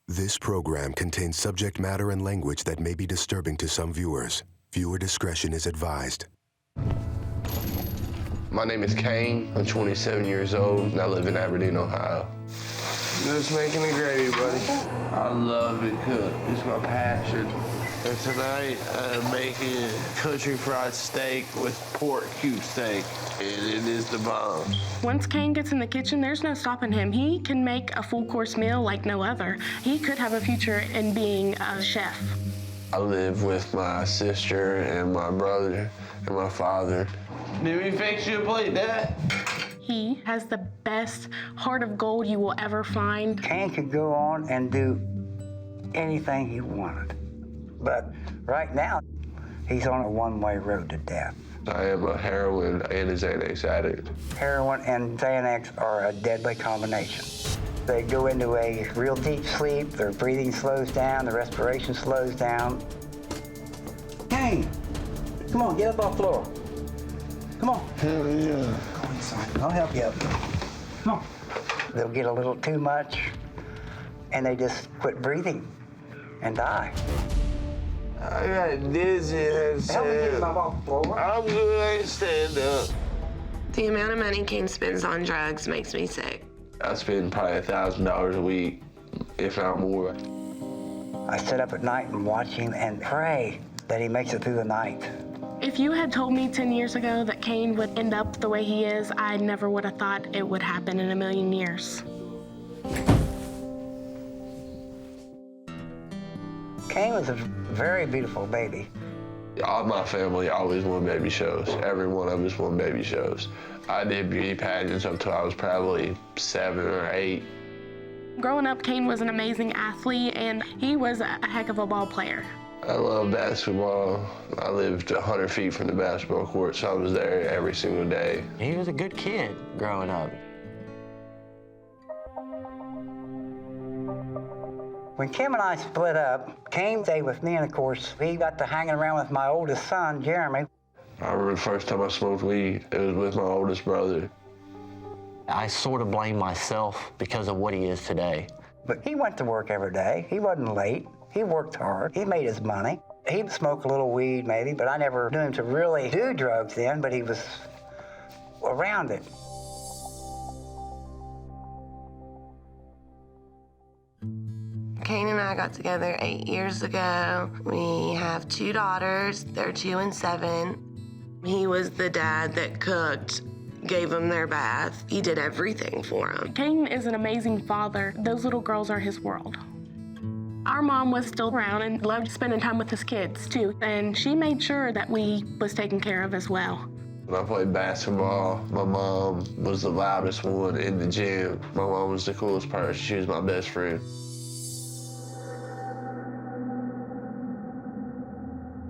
This program contains subject matter and language that may be disturbing to some viewers. Viewer discretion is advised. My name is Kane. I'm 27 years old, and I live in Aberdeen, Ohio. Just making the gravy, buddy. I love to cook. It's my passion. And tonight, I'm making country fried steak with pork cube steak, and it is the bomb. Once Kane gets in the kitchen, there's no stopping him. He can make a full-course meal like no other. He could have a future in being a chef. I live with my sister and my brother and my father. Did we fix you a plate, Dad? He has the best heart of gold you will ever find. Kane could go on and do anything he wanted. But right now, he's on a one-way road to death. I am a heroin and a Xanax addict. Heroin and Xanax are a deadly combination. They go into a real deep sleep, their breathing slows down, their respiration slows down. Kane, come on, get up off the floor. Come on. Hell yeah. Come on, son, I'll help you up. Come on. They'll get a little too much, and they just quit breathing and die. I got dizzy and Help me get him up off the floor. I'm good, I can stand up. The amount of money Kane spends on drugs makes me sick. I spend probably $1,000 a week, if not more. I sit up at night and watch him and pray that he makes it through the night. If you had told me 10 years ago that Kane would end up the way he is, I never would have thought it would happen in a million years. Kane was a very beautiful baby. All my family always won baby shows. Every one of us won baby shows. I did beauty pageants until I was probably 7 or 8. Growing up, Kane was an amazing athlete, and he was a heck of a ball player. I love basketball. I lived 100 feet from the basketball court, so I was there every single day. He was a good kid growing up. When Kim and I split up, Kane stayed with me, and of course, he got to hanging around with my oldest son, Jeremy. I remember the first time I smoked weed, it was with my oldest brother. I sort of blame myself because of what he is today. But he went to work every day. He wasn't late. He worked hard. He made his money. He'd smoke a little weed maybe, but I never knew him to really do drugs then, but he was around it. Kane and I got together 8 years ago. We have 2 daughters. They're 2 and 7. He was the dad that cooked, gave them their bath. He did everything for them. Kane is an amazing father. Those little girls are his world. Our mom was still around and loved spending time with his kids too, and she made sure that we was taken care of as well. When I played basketball, my mom was the loudest one in the gym. My mom was the coolest person. She was my best friend.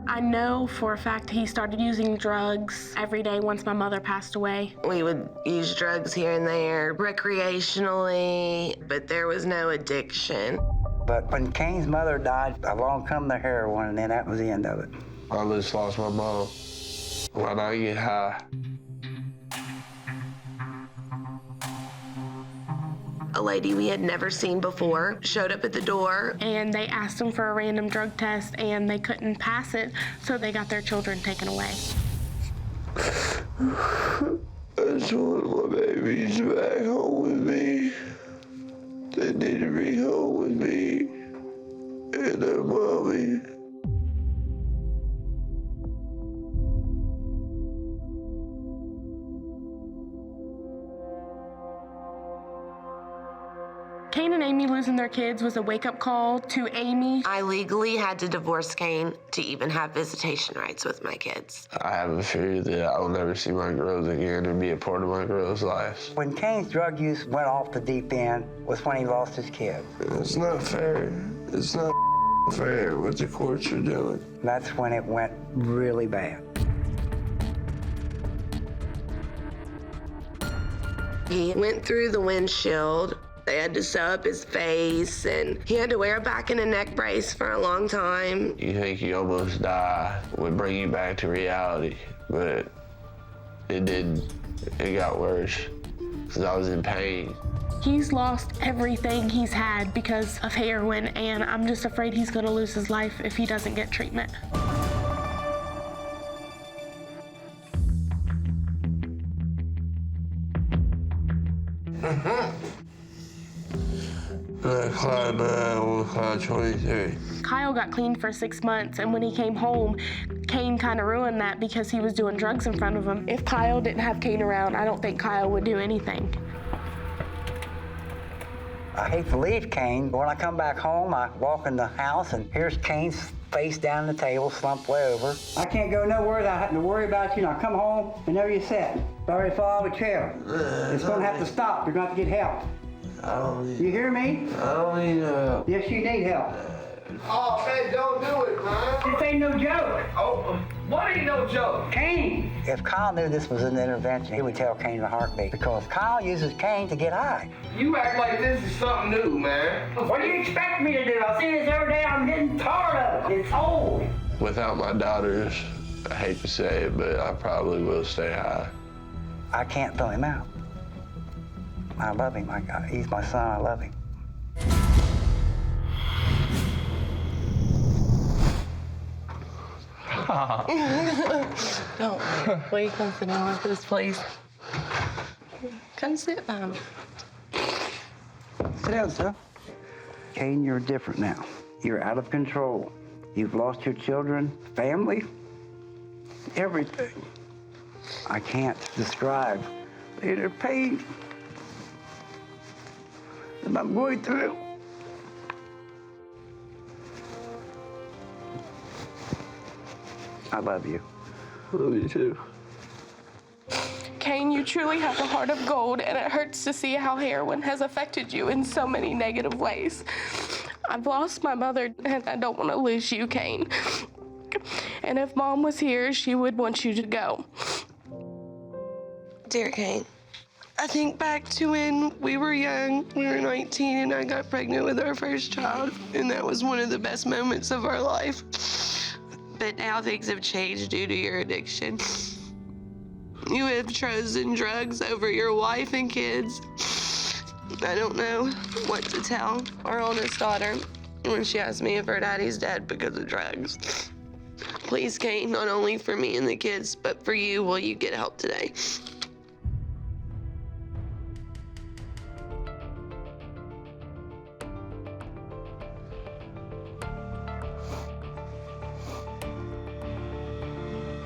I know for a fact he started using drugs every day once my mother passed away. We would use drugs here and there, recreationally, but there was no addiction. But when Kane's mother died, along come the heroin, and then that was the end of it. I just lost my mom. When I get high, A lady we had never seen before showed up at the door. And they asked him for a random drug test and they couldn't pass it, so they got their children taken away. I just want my babies back home with me. They need to be home with me and their mommy. Kane and Amy losing their kids was a wake-up call to Amy. I legally had to divorce Kane to even have visitation rights with my kids. I have a fear that I will never see my girls again or be a part of my girls' lives. When Kane's drug use went off the deep end was when he lost his kid. It's not fair. It's not fair what the courts are doing. That's when it went really bad. He went through the windshield. They had to sew up his face, and he had to wear a back and a neck brace for a long time. You think you almost die would bring you back to reality, but it didn't. It got worse because I was in pain. He's lost everything he's had because of heroin, and I'm just afraid he's gonna lose his life if he doesn't get treatment. Clyde 9, Clyde 23. Kyle got clean for 6 months, and when he came home, Kane kind of ruined that because he was doing drugs in front of him. If Kyle didn't have Kane around, I don't think Kyle would do anything. I hate to leave Kane, but when I come back home, I walk in the house and here's Kane's face down the table, slumped way over. I can't go nowhere without having to worry about you. And I come home and there you sit. Sorry to fall out of a chair. It's gonna have to stop. You're gonna have to get help. I don't need. You hear me? I don't need help. Yes, you need help. Oh, man, don't do it, man. This ain't no joke. Oh, what ain't no joke? Kane! If Kyle knew this was an intervention, he would tell Kane in a heartbeat because Kyle uses Kane to get high. You act like this is something new, man. What do you expect me to do? I see this every day. I'm getting tired of it. It's old. Without my daughters, I hate to say it, but I probably will stay high. I can't throw him out. I love him. He's my son. I love him. Don't. Will you come sit down with us, please? Come sit down. Sit down, sir. Kane, you're different now. You're out of control. You've lost your children, family, everything. I can't describe the inner pain that I'm going through. I love you. Love you too. Kane, you truly have a heart of gold, and it hurts to see how heroin has affected you in so many negative ways. I've lost my mother, and I don't want to lose you, Kane. And if Mom was here, she would want you to go. Dear Kane, I think back to when we were young, we were 19, and I got pregnant with our first child, and that was one of the best moments of our life. But now things have changed due to your addiction. You have chosen drugs over your wife and kids. I don't know what to tell our oldest daughter when she asks me if her daddy's dead because of drugs. Please, Kane, not only for me and the kids, but for you, will you get help today?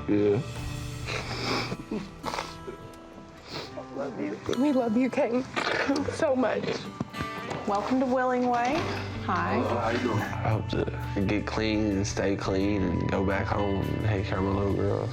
Yeah. We love you, Kane, so much. Welcome to Willing Way. Hi. I hope to get clean and stay clean and go back home and take care of my little girls.